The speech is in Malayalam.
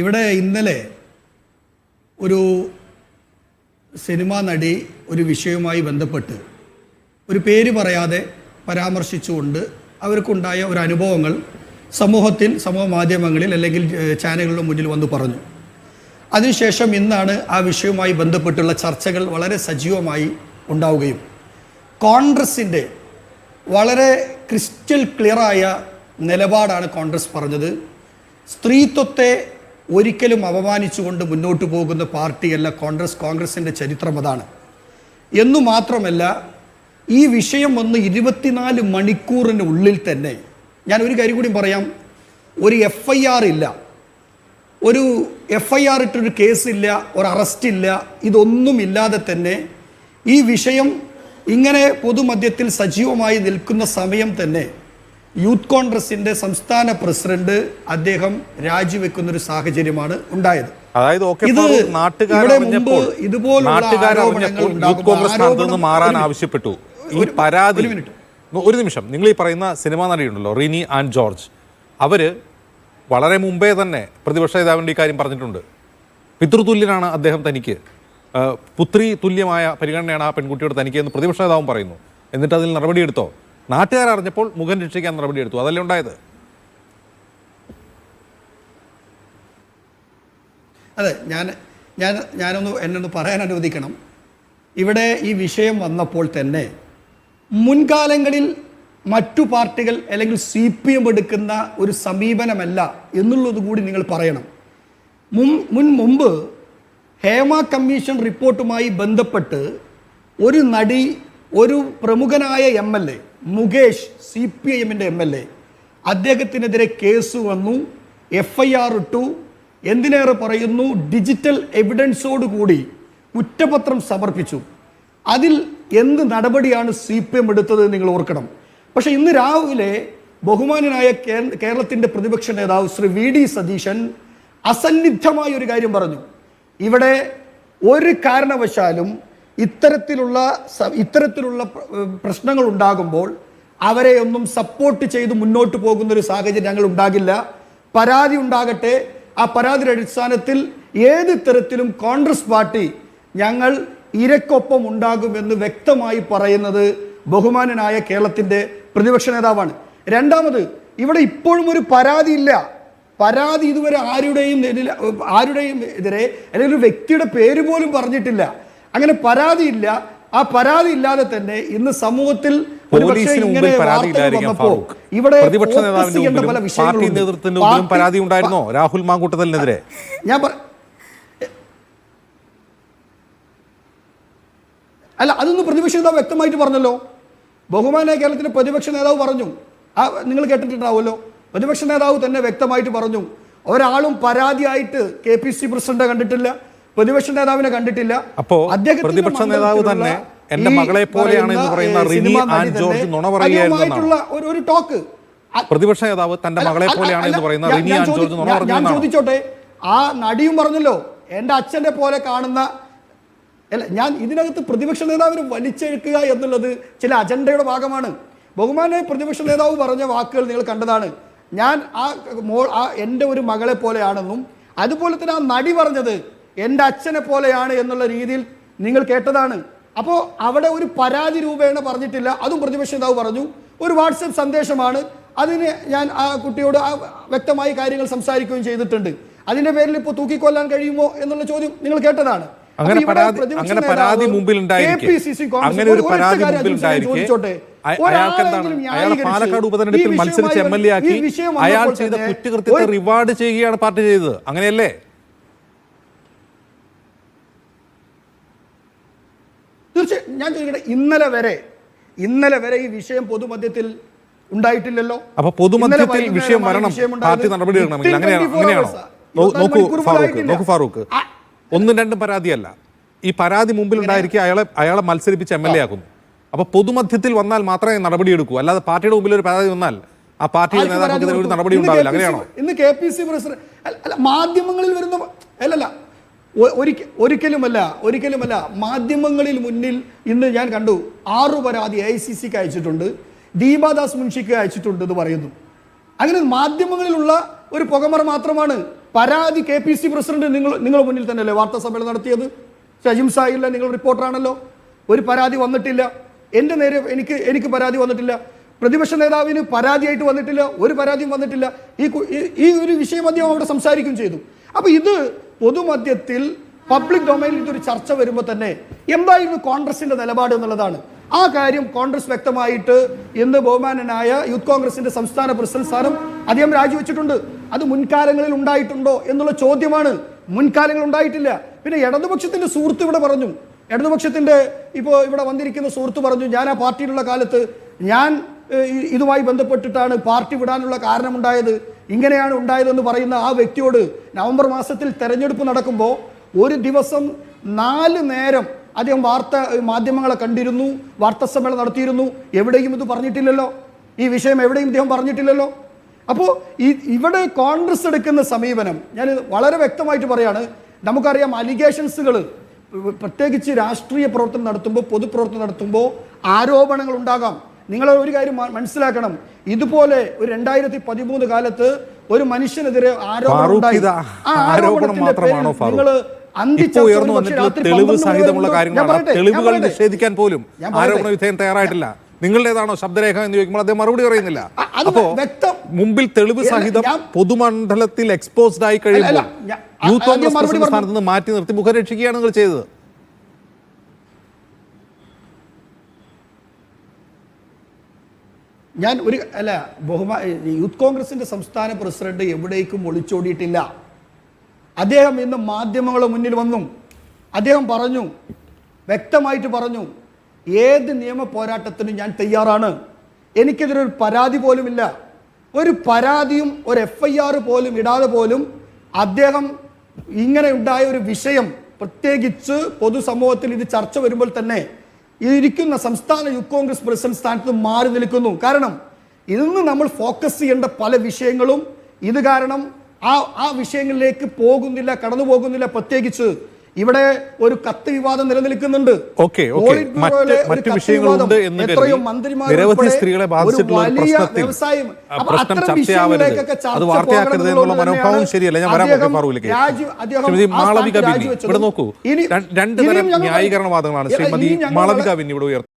ഇവിടെ ഇന്നലെ ഒരു സിനിമാ നടി ഒരു വിഷയവുമായി ബന്ധപ്പെട്ട് ഒരു പേര് പറയാതെ പരാമർശിച്ചുകൊണ്ട് അവർക്കുണ്ടായ ഒരു അനുഭവങ്ങൾ സമൂഹ മാധ്യമങ്ങളിൽ അല്ലെങ്കിൽ ചാനലുകളുടെ മുന്നിൽ വന്ന് പറഞ്ഞു. അതിനുശേഷം ഇന്നാണ് ആ വിഷയവുമായി ബന്ധപ്പെട്ടുള്ള ചർച്ചകൾ വളരെ സജീവമായി ഉണ്ടാവുകയും കോൺഗ്രസിൻ്റെ വളരെ ക്രിസ്റ്റൽ ക്ലിയറായ നിലപാടാണ് കോൺഗ്രസ് പറഞ്ഞത്. സ്ത്രീത്വത്തെ ഒരിക്കലും അപമാനിച്ചുകൊണ്ട് മുന്നോട്ട് പോകുന്ന പാർട്ടിയല്ല കോൺഗ്രസ്. കോൺഗ്രസിൻ്റെ ചരിത്രം അതാണ്. എന്നു മാത്രമല്ല, ഈ വിഷയം വന്ന് 24 മണിക്കൂറിനുള്ളിൽ തന്നെ, ഞാൻ ഒരു കാര്യം കൂടി പറയാം, ഒരു FIR ഇല്ല, ഒരു FIR ഇട്ടൊരു കേസില്ല, ഒരു അറസ്റ്റില്ല, ഇതൊന്നുമില്ലാതെ തന്നെ ഈ വിഷയം ഇങ്ങനെ പൊതുമധ്യത്തിൽ സജീവമായി നിൽക്കുന്ന സമയം തന്നെ യൂത്ത് കോൺഗ്രസിൻ്റെ സംസ്ഥാന പ്രസിഡന്റ് അദ്ദേഹം രാജിവെക്കുന്നൊരു സാഹചര്യമാണ് ഉണ്ടായത്. അതായത് മാറാൻ ആവശ്യപ്പെട്ടു. ഈ പരാതി, ഒരു നിമിഷം, നിങ്ങൾ ഈ പറയുന്ന സിനിമാ നടിയുണ്ടല്ലോ റിനി ആൻഡ് ജോർജ്, അവര് വളരെ മുമ്പേ തന്നെ പ്രതിപക്ഷ നേതാവിൻ്റെ ഈ കാര്യം പറഞ്ഞിട്ടുണ്ട്. പിതൃതുല്യനാണ് അദ്ദേഹം തനിക്ക്, പുത്രി തുല്യമായ പരിഗണനയാണ് ആ പെൺകുട്ടിയോട് തനിക്ക് എന്ന് പ്രതിപക്ഷ നേതാവും പറയുന്നു. എന്നിട്ട് അതിൽ നടപടിയെടുത്തോ? നാട്ടുകാരറിഞ്ഞപ്പോൾ മുഖം രക്ഷിക്കാൻ നടപടിയെടുത്തു. അതല്ലേ ഉണ്ടായത്? അതെ, എന്നൊന്ന് പറയാൻ അനുവദിക്കണം. ഇവിടെ ഈ വിഷയം വന്നപ്പോൾ തന്നെ മുൻകാലങ്ങളിൽ മറ്റു പാർട്ടികൾ അല്ലെങ്കിൽ CPM എടുക്കുന്ന ഒരു സമീപനമല്ല എന്നുള്ളത് കൂടി നിങ്ങൾ പറയണം. മുമ്പ് ഹേമ കമ്മീഷൻ റിപ്പോർട്ടുമായി ബന്ധപ്പെട്ട് ഒരു നടി, ഒരു പ്രമുഖനായ MLA മുകേഷ്, CPIMൻ്റെ MLA, അദ്ദേഹത്തിനെതിരെ കേസ് വന്നു, FIR ഇട്ടു. എന്തിനേറെ പറയുന്നു, ഡിജിറ്റൽ എവിഡൻസോടുകൂടി കുറ്റപത്രം സമർപ്പിച്ചു. അതിൽ എന്ത് നടപടിയാണ് CPM എടുത്തത് നിങ്ങൾ ഓർക്കണം. പക്ഷേ ഇന്ന് രാവിലെ ബഹുമാനനായ കേരളത്തിൻ്റെ പ്രതിപക്ഷ നേതാവ് ശ്രീ VD സതീശൻ അസന്നിഗ്ധമായ ഒരു കാര്യം പറഞ്ഞു. ഇവിടെ ഒരു കാരണവശാലും ഇത്തരത്തിലുള്ള പ്രശ്നങ്ങൾ ഉണ്ടാകുമ്പോൾ അവരെ ഒന്നും സപ്പോർട്ട് ചെയ്ത് മുന്നോട്ട് പോകുന്നൊരു സാഹചര്യം ഞങ്ങൾ ഉണ്ടാകില്ല. പരാതി ഉണ്ടാകട്ടെ, ആ പരാതിയുടെ അടിസ്ഥാനത്തിൽ ഏത് തരത്തിലും കോൺഗ്രസ് പാർട്ടി ഞങ്ങൾ ഇരക്കൊപ്പം ഉണ്ടാകുമെന്ന് വ്യക്തമായി പറയുന്നത് ബഹുമാനനായ കേരളത്തിൻ്റെ പ്രതിപക്ഷ നേതാവാണ്. രണ്ടാമത്, ഇവിടെ ഇപ്പോഴും ഒരു പരാതിയില്ല. പരാതി ഇതുവരെ ആരുടെയും എതിരെ അല്ലെങ്കിൽ ഒരു വ്യക്തിയുടെ പേര് പോലും പറഞ്ഞിട്ടില്ല. അങ്ങനെ പരാതിയില്ല. ആ പരാതി ഇല്ലാതെ തന്നെ ഇന്ന് സമൂഹത്തിൽ ഇവിടെ പരാതി ഉണ്ടായിരുന്നോ രാഹുൽ മാങ്കൂട്ടത്തിനെതിരെ? അല്ല, അതൊന്നും പ്രതിപക്ഷ നേതാവ് വ്യക്തമായിട്ട് പറഞ്ഞല്ലോ. ബഹുമാനായ കേരളത്തിന്റെ പ്രതിപക്ഷ നേതാവ് പറഞ്ഞു, നിങ്ങൾ കേട്ടിട്ടുണ്ടാവുമല്ലോ. പ്രതിപക്ഷ നേതാവ് തന്നെ വ്യക്തമായിട്ട് പറഞ്ഞു, ഒരാളും പരാതിയായിട്ട് KPC പ്രസിഡന്റ് കണ്ടിട്ടില്ല, പ്രതിപക്ഷ നേതാവിനെ കണ്ടിട്ടില്ല. അപ്പോ പ്രതിപക്ഷ നേതാവ് തന്നെ എന്റെ മകളെ പോലെയാണ് എന്ന് പറയുന്ന റിനി ആൻഡ് ജോർജ് നുണ പറയുകയായിരുന്നുള്ള ഒരു ടോക്ക്. പ്രതിപക്ഷ നേതാവ് തന്റെ മകളെ പോലെയാണ് എന്ന് പറയുന്ന റിനി ആൻഡ് ജോർജ് നുണ പറഞ്ഞു. ഞാൻ ചോദിച്ചോട്ടെ, ആ നടിയും പറഞ്ഞല്ലോ എന്റെ അച്ഛന്റെ പോലെ കാണുന്ന. അല്ല, ഞാൻ ഇതിനകത്ത് പ്രതിപക്ഷ നേതാവിനെ വലിച്ചെഴുക്കുക എന്നുള്ളത് ചില അജണ്ടയുടെ ഭാഗമാണ്. ബഹുമാനായ പ്രതിപക്ഷ നേതാവ് പറഞ്ഞ വാക്കുകൾ നിങ്ങൾ കണ്ടതാണ്. ഞാൻ എൻ്റെ ഒരു മകളെ പോലെയാണെന്നും അതുപോലെ തന്നെ ആ നടി പറഞ്ഞത് എൻ്റെ അച്ഛനെ പോലെയാണ് എന്നുള്ള രീതിയിൽ നിങ്ങൾ കേട്ടതാണ്. അപ്പോൾ അവിടെ ഒരു പരാതി രൂപേണ പറഞ്ഞിട്ടില്ല. അതും പ്രതിപക്ഷ നേതാവ് പറഞ്ഞു. ഒരു വാട്സപ്പ് സന്ദേശമാണ്. അതിന് ഞാൻ ആ കുട്ടിയോട് വ്യക്തമായി കാര്യങ്ങൾ സംസാരിക്കുകയും ചെയ്തിട്ടുണ്ട്. അതിൻ്റെ പേരിൽ ഇപ്പോൾ തൂക്കിക്കൊല്ലാൻ കഴിയുമോ എന്നുള്ള ചോദ്യം നിങ്ങൾ കേട്ടതാണ്. അങ്ങനെ പരാതി മുമ്പിൽ പാലക്കാട് ഉപതെരഞ്ഞെടുപ്പിൽ മത്സരിച്ച് MLA ആക്കി അയാൾ ചെയ്ത കുറ്റകൃത്യത്തെ റിവാർഡ് ചെയ്യുകയാണ് പാർട്ടി ചെയ്തത്, അങ്ങനെയല്ലേ? തീർച്ചയായും ഞാൻ ചോദിക്കട്ടെ, ഇന്നലെ വരെ ഈ വിഷയം പൊതുമധ്യത്തിൽ ഉണ്ടായിട്ടില്ലല്ലോ. അപ്പൊ പൊതുമധ്യത്തിൽ വിഷയം വരണം, പാർട്ടി നടപടി എടുക്കണമെങ്കിൽ അങ്ങനെയാണോ? നോക്കൂ ഫാറൂഖ്, ഒന്നും രണ്ടും പരാതിയല്ല. ഈ പരാതി മുമ്പിൽ ഉണ്ടായിരിക്കെ അയാളെ മത്സരിപ്പിച്ച് MLA ആക്കുന്നു. അപ്പൊ പൊതുമധ്യത്തിൽ വന്നാൽ മാത്രമേ നടപടിയെടുക്കൂ, അല്ലാതെ പാർട്ടിയുടെ മുമ്പിൽ ഒരു പരാതി വന്നാൽ ആ പാർട്ടിയുടെ നേതാക്കൾക്ക് ഒരു നടപടി ഉണ്ടാവില്ല, അങ്ങനെയാണോ? ഇന്ന് KPC പ്രസിഡന്റ് മാധ്യമങ്ങളിൽ വരുന്ന അല്ലല്ല, ഒരിക്കലുമല്ല. മാധ്യമങ്ങളിൽ മുന്നിൽ ഇന്ന് ഞാൻ കണ്ടു 6 പരാതി AICCക്ക് അയച്ചിട്ടുണ്ട്, ദീപാദാസ് മുൻഷിക്ക് അയച്ചിട്ടുണ്ട് എന്ന് പറയുന്നു. അങ്ങനെ മാധ്യമങ്ങളിലുള്ള ഒരു പുകമറ മാത്രമാണ്. പരാതി KPC പ്രസിഡന്റ് നിങ്ങൾ മുന്നിൽ തന്നെയല്ലേ വാർത്താ സമ്മേളനം നടത്തിയത്? ഷജിം സാഹില്ല, നിങ്ങൾ റിപ്പോർട്ടറാണല്ലോ. ഒരു പരാതി വന്നിട്ടില്ല. എൻ്റെ നേരെ എനിക്ക് പരാതി വന്നിട്ടില്ല. പ്രതിപക്ഷ നേതാവിന് പരാതിയായിട്ട് വന്നിട്ടില്ല. ഒരു പരാതിയും വന്നിട്ടില്ല. ഈ ഒരു വിഷയം അദ്ദേഹം അവിടെ സംസാരിക്കുകയും ചെയ്തു. അപ്പോൾ ഇത് പൊതുമധ്യത്തിൽ പബ്ലിക് ഡൊമൈനിൽ ഇതൊരു ചർച്ച വരുമ്പോൾ തന്നെ എന്തായിരുന്നു കോൺഗ്രസിന്റെ നിലപാട് എന്നുള്ളതാണ്. ആ കാര്യം കോൺഗ്രസ് വ്യക്തമായിട്ട് ഇന്ന് ബഹുമാനനായ യൂത്ത് കോൺഗ്രസിന്റെ സംസ്ഥാന പ്രസിഡന്റ് സ്ഥാനം അദ്ദേഹം രാജിവെച്ചിട്ടുണ്ട്. അത് മുൻകാലങ്ങളിൽ ഉണ്ടായിട്ടുണ്ടോ എന്നുള്ള ചോദ്യമാണ്. മുൻകാലങ്ങളിൽ ഉണ്ടായിട്ടില്ല. പിന്നെ ഇടതുപക്ഷത്തിന്റെ സുഹൃത്ത് ഇവിടെ പറഞ്ഞു, ഇടതുപക്ഷത്തിന്റെ ഇപ്പോൾ ഇവിടെ വന്നിരിക്കുന്ന സുഹൃത്ത് പറഞ്ഞു, ഞാൻ ആ പാർട്ടിയിലുള്ള കാലത്ത് ഞാൻ ഇതുമായി ബന്ധപ്പെട്ടിട്ടാണ് പാർട്ടി വിടാനുള്ള കാരണമുണ്ടായത്, ഇങ്ങനെയാണ് ഉണ്ടായതെന്ന് പറയുന്ന ആ വ്യക്തിയോട് നവംബർ മാസത്തിൽ തെരഞ്ഞെടുപ്പ് നടക്കുമ്പോൾ ഒരു ദിവസം 4 നേരം അദ്ദേഹം മാധ്യമങ്ങളെ കണ്ടിരുന്നു, വാർത്താ സമ്മേളനം നടത്തിയിരുന്നു. എവിടെയും ഇത് പറഞ്ഞിട്ടില്ലല്ലോ. ഈ വിഷയം എവിടെയും ഇദ്ദേഹം പറഞ്ഞിട്ടില്ലല്ലോ. അപ്പോൾ ഇവിടെ കോൺഗ്രസ് എടുക്കുന്ന സമീപനം ഞാൻ വളരെ വ്യക്തമായിട്ട് പറയാണ്. നമുക്കറിയാം അലിഗേഷൻസുകൾ പ്രത്യേകിച്ച് രാഷ്ട്രീയ പ്രവർത്തനം നടത്തുമ്പോൾ, പൊതുപ്രവർത്തനം നടത്തുമ്പോൾ ആരോപണങ്ങൾ ഉണ്ടാകാം. നിങ്ങൾ ഒരു കാര്യം മനസ്സിലാക്കണം. ഇതുപോലെ ഒരു 2013 കാലത്ത് ഒരു മനുഷ്യനെതിരെ ആരോപണം ഉണ്ടായി. ആ ആരോപണത്തിന്റെ പേരിൽ നിങ്ങൾ തെളിവ് സഹിതമുള്ള കാര്യങ്ങളാണ്. തെളിവുകൾ നിഷേധിക്കാൻ പോലും ആരോപണ വിധേയൻ തയ്യാറായിട്ടില്ല. നിങ്ങളുടേതാണോ ശബ്ദരേഖ എന്ന് ചോദിക്കുമ്പോൾ അദ്ദേഹം മറുപടി പറയുന്നില്ല. അപ്പോ മുമ്പിൽ തെളിവ് സഹിതം പൊതുമണ്ഡലത്തിൽ എക്സ്പോസ്ഡ് ആയി കഴിയുമ്പോൾ യൂത്ത് കോൺഗ്രസ് പ്രസിഡന്റ് സ്ഥാനത്ത് നിന്ന് മാറ്റി നിർത്തി മുഖം രക്ഷിക്കുകയാണ് നിങ്ങൾ ചെയ്തത്. ഞാൻ യൂത്ത് കോൺഗ്രസിന്റെ സംസ്ഥാന പ്രസിഡന്റ് എവിടേക്കും ഒളിച്ചോടിയിട്ടില്ല. അദ്ദേഹം ഇന്ന് മാധ്യമങ്ങളുടെ മുന്നിൽ വന്നു. അദ്ദേഹം പറഞ്ഞു, വ്യക്തമായിട്ട് പറഞ്ഞു, ഏത് നിയമ പോരാട്ടത്തിനും ഞാൻ തയ്യാറാണ്. എനിക്കെതിരൊരു പരാതി പോലുമില്ല. ഒരു പരാതിയും ഒരു FIR പോലും ഇടാതെ പോലും അദ്ദേഹം ഇങ്ങനെ ഉണ്ടായ ഒരു വിഷയം പ്രത്യേകിച്ച് പൊതുസമൂഹത്തിൽ ഇത് ചർച്ച വരുമ്പോൾ തന്നെ ഇരിക്കുന്ന സംസ്ഥാന യൂത്ത് കോൺഗ്രസ് പ്രസിഡന്റ് സ്ഥാനത്ത് മാറി നിൽക്കുന്നു. കാരണം ഇന്ന് നമ്മൾ ഫോക്കസ് ചെയ്യേണ്ട പല വിഷയങ്ങളും ഇത് കാരണം ആ വിഷയങ്ങളിലേക്ക് കടന്നു പോകുന്നില്ല. പ്രത്യേകിച്ച് ഇവിടെ ഒരു കത്ത് വിവാദം നിലനിൽക്കുന്നുണ്ട്. മറ്റു വിഷയങ്ങളുണ്ട് എന്ന് കരുതി നിരവധി സ്ത്രീകളെ ബാധിച്ചിട്ടുള്ള പ്രശ്നത്തിൽ പ്രശ്നം ചർച്ചയാവരുത്, അത് വാർത്തയാക്കരുത് എന്നുള്ള മനോഭാവം ശരിയല്ല. ഞാൻ വരാം ഫാറൂഖിലേക്ക്. ശ്രീമതി മാളവിക ബിന്നി ഇവിടെ നോക്കൂ, 2 തരം ന്യായീകരണവാദങ്ങളാണ് ശ്രീമതി മാളവിക ബിന്നി ഇവിടെ ഉയർത്തുന്നത്.